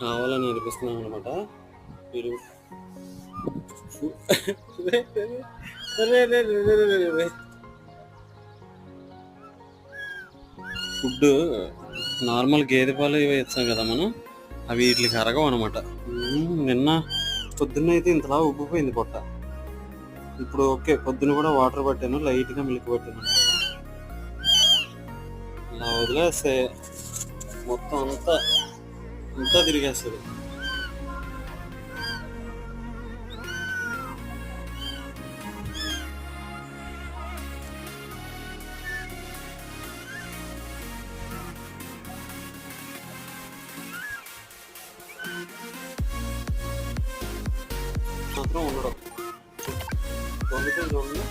కావాలని నేర్పిస్తున్నాం అనమాట. వీడు ఫుడ్ నార్మల్ గేదె పాలు ఇవి ఇస్తాం కదా మనం, అవి వీటికి అరగవు అనమాట. నిన్న పొద్దున్న అయితే ఇంతలా ఉబ్బిపోయింది పొట్ట. ఇప్పుడు ఓకే, పొద్దున్న కూడా వాటర్ పట్టాను, లైట్గా మిల్క్ పట్టాను. ఇలా వదిలేస్తే మొత్తం అంతా తిరిగేస్తుంది. మాత్రం ఉండడం. దొంగతనం చూడండి.